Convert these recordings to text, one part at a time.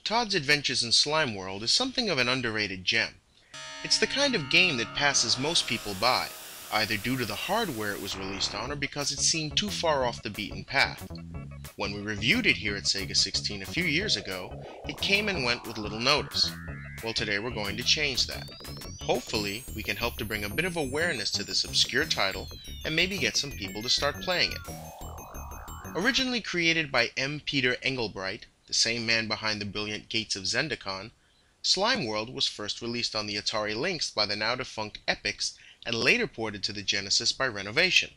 Todd's Adventures in Slime World is something of an underrated gem. It's the kind of game that passes most people by, either due to the hardware it was released on or because it seemed too far off the beaten path. When we reviewed it here at Sega 16 a few years ago, it came and went with little notice. Well, today we're going to change that. Hopefully, we can help to bring a bit of awareness to this obscure title and maybe get some people to start playing it. Originally created by M. Peter Engelbreit, the same man behind the brilliant Gates of Zendikon, Slime World was first released on the Atari Lynx by the now defunct Epyx and later ported to the Genesis by Renovation,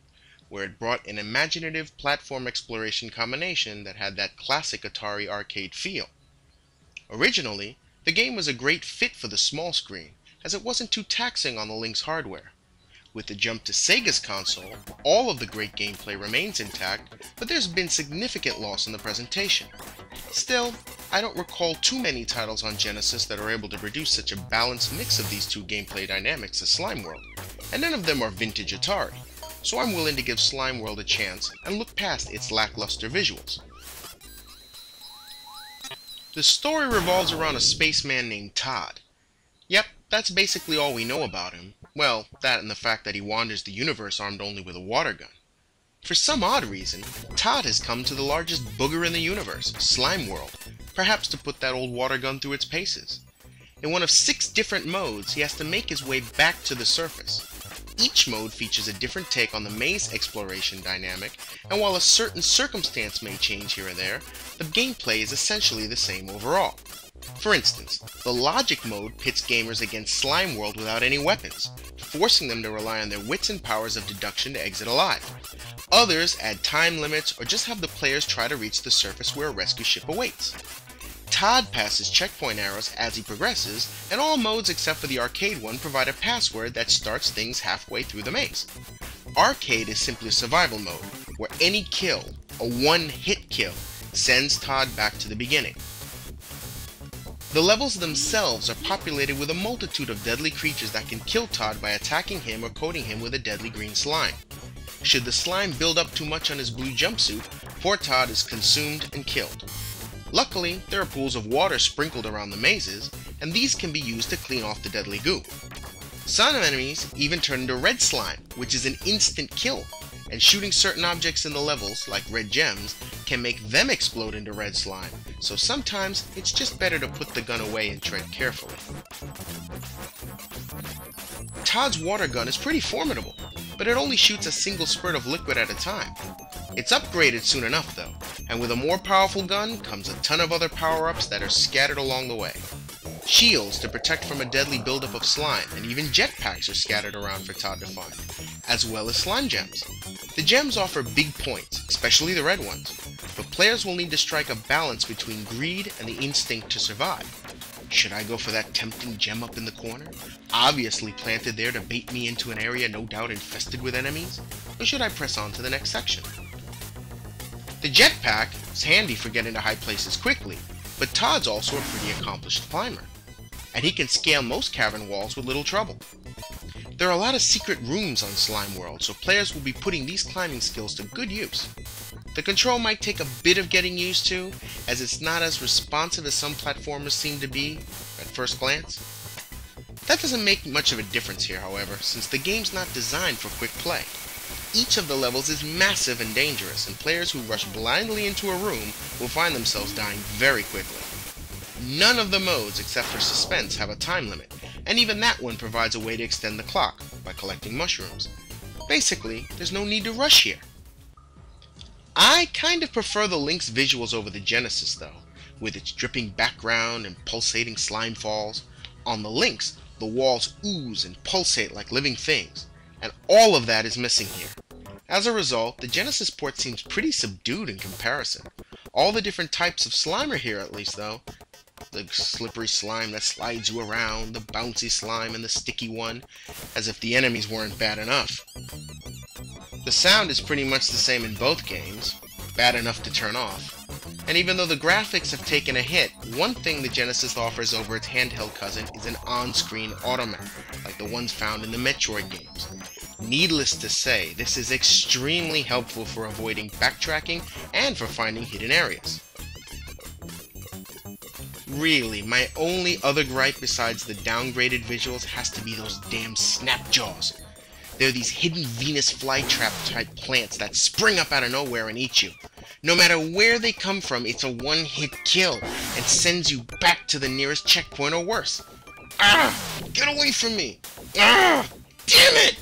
where it brought an imaginative platform exploration combination that had that classic Atari arcade feel. Originally, the game was a great fit for the small screen, as it wasn't too taxing on the Lynx hardware. With the jump to Sega's console, all of the great gameplay remains intact, but there's been significant loss in the presentation. Still, I don't recall too many titles on Genesis that are able to produce such a balanced mix of these two gameplay dynamics as Slime World, and none of them are vintage Atari, so I'm willing to give Slime World a chance and look past its lackluster visuals. The story revolves around a spaceman named Todd. Yep, that's basically all we know about him. Well, that and the fact that he wanders the universe armed only with a water gun. For some odd reason, Todd has come to the largest booger in the universe, Slime World, perhaps to put that old water gun through its paces. In one of 6 different modes, he has to make his way back to the surface. Each mode features a different take on the maze exploration dynamic, and while a certain circumstance may change here or there, the gameplay is essentially the same overall. For instance, the Logic mode pits gamers against Slime World without any weapons, forcing them to rely on their wits and powers of deduction to exit alive. Others add time limits or just have the players try to reach the surface where a rescue ship awaits. Todd passes checkpoint arrows as he progresses, and all modes except for the arcade one provide a password that starts things halfway through the maze. Arcade is simply a survival mode, where any kill, a one-hit kill, sends Todd back to the beginning. The levels themselves are populated with a multitude of deadly creatures that can kill Todd by attacking him or coating him with a deadly green slime. Should the slime build up too much on his blue jumpsuit, poor Todd is consumed and killed. Luckily, there are pools of water sprinkled around the mazes, and these can be used to clean off the deadly goo. Some enemies even turn into red slime, which is an instant kill, and shooting certain objects in the levels, like red gems, can make them explode into red slime, so sometimes it's just better to put the gun away and tread carefully. Todd's water gun is pretty formidable, but it only shoots a single spurt of liquid at a time. It's upgraded soon enough though, and with a more powerful gun comes a ton of other power-ups that are scattered along the way. Shields to protect from a deadly buildup of slime, and even jetpacks are scattered around for Todd to find, as well as slime gems. The gems offer big points, especially the red ones, but players will need to strike a balance between greed and the instinct to survive. Should I go for that tempting gem up in the corner, obviously planted there to bait me into an area no doubt infested with enemies, or should I press on to the next section? The jetpack is handy for getting to high places quickly, but Todd's also a pretty accomplished climber, and he can scale most cavern walls with little trouble. There are a lot of secret rooms on Slime World, so players will be putting these climbing skills to good use. The control might take a bit of getting used to, as it's not as responsive as some platformers seem to be at first glance. That doesn't make much of a difference here, however, since the game's not designed for quick play. Each of the levels is massive and dangerous, and players who rush blindly into a room will find themselves dying very quickly. None of the modes, except for suspense, have a time limit, and even that one provides a way to extend the clock, by collecting mushrooms. Basically, there's no need to rush here. I kind of prefer the Lynx visuals over the Genesis though, with its dripping background and pulsating slime falls. On the Lynx, the walls ooze and pulsate like living things, and all of that is missing here. As a result, the Genesis port seems pretty subdued in comparison. All the different types of slime are here at least though. The slippery slime that slides you around, the bouncy slime, and the sticky one, as if the enemies weren't bad enough. The sound is pretty much the same in both games, bad enough to turn off. And even though the graphics have taken a hit, one thing the Genesis offers over its handheld cousin is an on-screen automap, like the ones found in the Metroid games. Needless to say, this is extremely helpful for avoiding backtracking and for finding hidden areas. Really, my only other gripe besides the downgraded visuals has to be those damn snap jaws. They're these hidden Venus flytrap type plants that spring up out of nowhere and eat you. No matter where they come from, it's a one-hit kill and sends you back to the nearest checkpoint or worse. Ah! Get away from me! Ah! Damn it!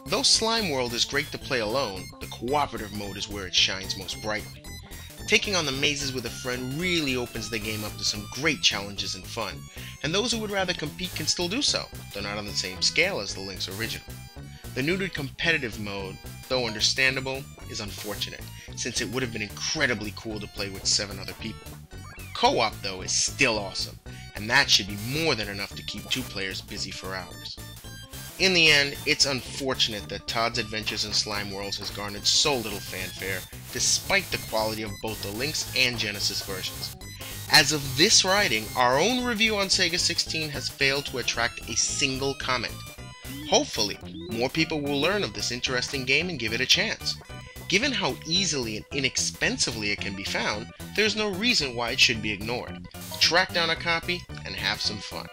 Though Slime World is great to play alone, the cooperative mode is where it shines most brightly. Taking on the mazes with a friend really opens the game up to some great challenges and fun, and those who would rather compete can still do so, though not on the same scale as the Lynx original. The neutered competitive mode, though understandable, is unfortunate, since it would have been incredibly cool to play with 7 other people. Co-op, though, is still awesome, and that should be more than enough to keep 2 players busy for hours. In the end, it's unfortunate that Todd's Adventures in Slime Worlds has garnered so little fanfare, despite the quality of both the Lynx and Genesis versions. As of this writing, our own review on Sega 16 has failed to attract a single comment. Hopefully, more people will learn of this interesting game and give it a chance. Given how easily and inexpensively it can be found, there's no reason why it should be ignored. Track down a copy and have some fun.